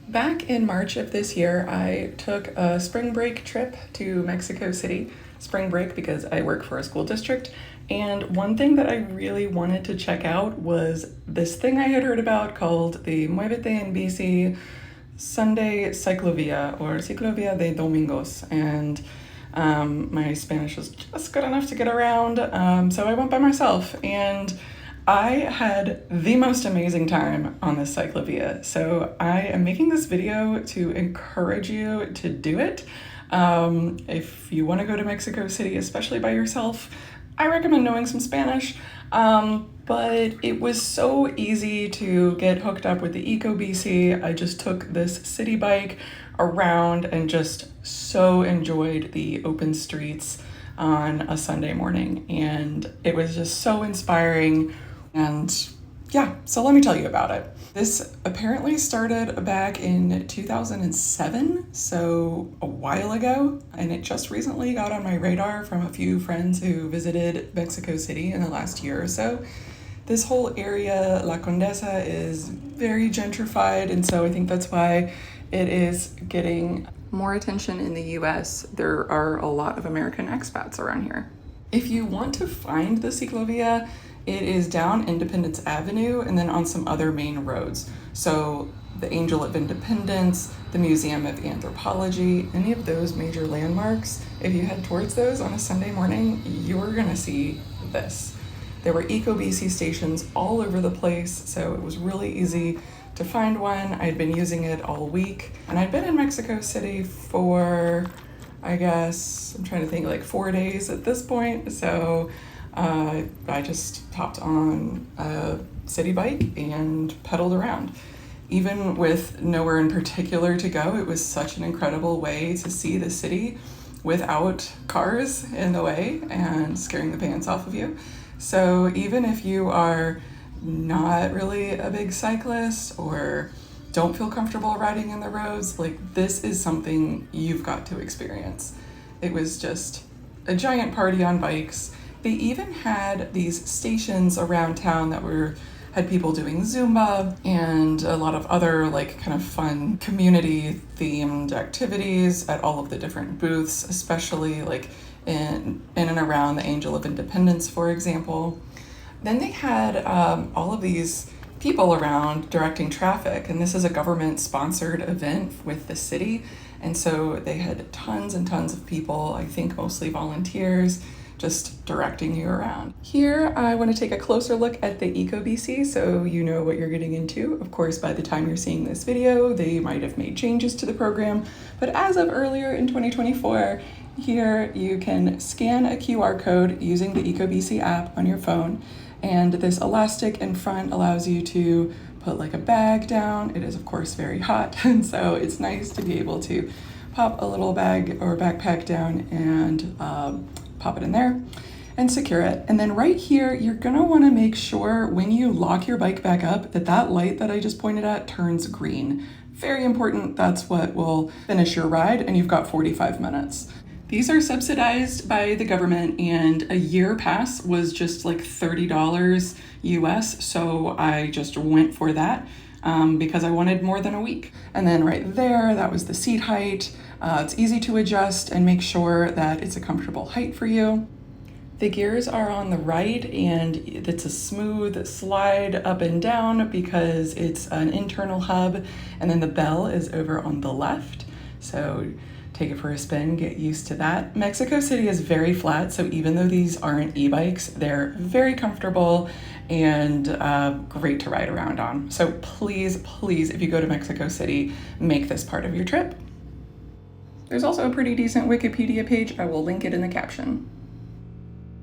Back in March of this year, I took a spring break trip to Mexico City. Spring break because I work for a school district. And one thing that I really wanted to check out was this thing I had heard about called the Muévete in Bici Sunday Ciclovía, or Ciclovia de Domingos. And my Spanish was just good enough to get around, so I went by myself. And I had the most amazing time on this cyclovia, so I am making this video to encourage you to do it. If you want to go to Mexico City, especially by yourself, I recommend knowing some Spanish, but it was so easy to get hooked up with the EcoBC. I just took this city bike around and just so enjoyed the open streets on a Sunday morning, and it was just so inspiring. And yeah, so let me tell you about it. This apparently started back in 2007, so a while ago, and it just recently got on my radar from a few friends who visited Mexico City in the last year or so. This whole area, La Condesa, is very gentrified, and so I think that's why it is getting more attention in the US. There are a lot of American expats around here. If you want to find the Ciclovia, it is down Independence Avenue and then on some other main roads. So the Angel of Independence, the Museum of Anthropology, any of those major landmarks, if you head towards those on a Sunday morning, you're gonna see this. There were EcoBC stations all over the place, so it was really easy to find one. I'd been using it all week, and I'd been in Mexico City for, I guess, I'm trying to think, like 4 days at this point. So I just hopped on a city bike and pedaled around. Even with nowhere in particular to go, it was such an incredible way to see the city without cars in the way and scaring the pants off of you. So even if you are not really a big cyclist or don't feel comfortable riding in the roads, like, this is something you've got to experience. It was just a giant party on bikes. They even had these stations around town that had people doing Zumba and a lot of other like kind of fun community themed activities at all of the different booths, especially like in and around the Angel of Independence, for example. Then they had all of these people around directing traffic, and this is a government sponsored event with the city. And so they had tons and tons of people, I think mostly volunteers, just directing you around. Here, I want to take a closer look at the EcoBC so you know what you're getting into. Of course, by the time you're seeing this video, they might have made changes to the program, but as of earlier in 2024, here you can scan a QR code using the EcoBC app on your phone, and this elastic in front allows you to put like a bag down. It is of course very hot, and so it's nice to be able to pop a little bag or backpack down and pop it in there and secure it. And then right here, you're gonna wanna make sure when you lock your bike back up that that light that I just pointed at turns green. Very important, that's what will finish your ride, and you've got 45 minutes. These are subsidized by the government, and a year pass was just like $30 US, so I just went for that because I wanted more than a week. And then right there, that was the seat height. It's easy to adjust and make sure that it's a comfortable height for you. The gears are on the right, and it's a smooth slide up and down because it's an internal hub, and then the bell is over on the left. So take it for a spin, get used to that. Mexico City is very flat, so even though these aren't e-bikes, they're very comfortable and great to ride around on. So please, please, if you go to Mexico City, make this part of your trip. There's also a pretty decent Wikipedia page. I will link it in the caption.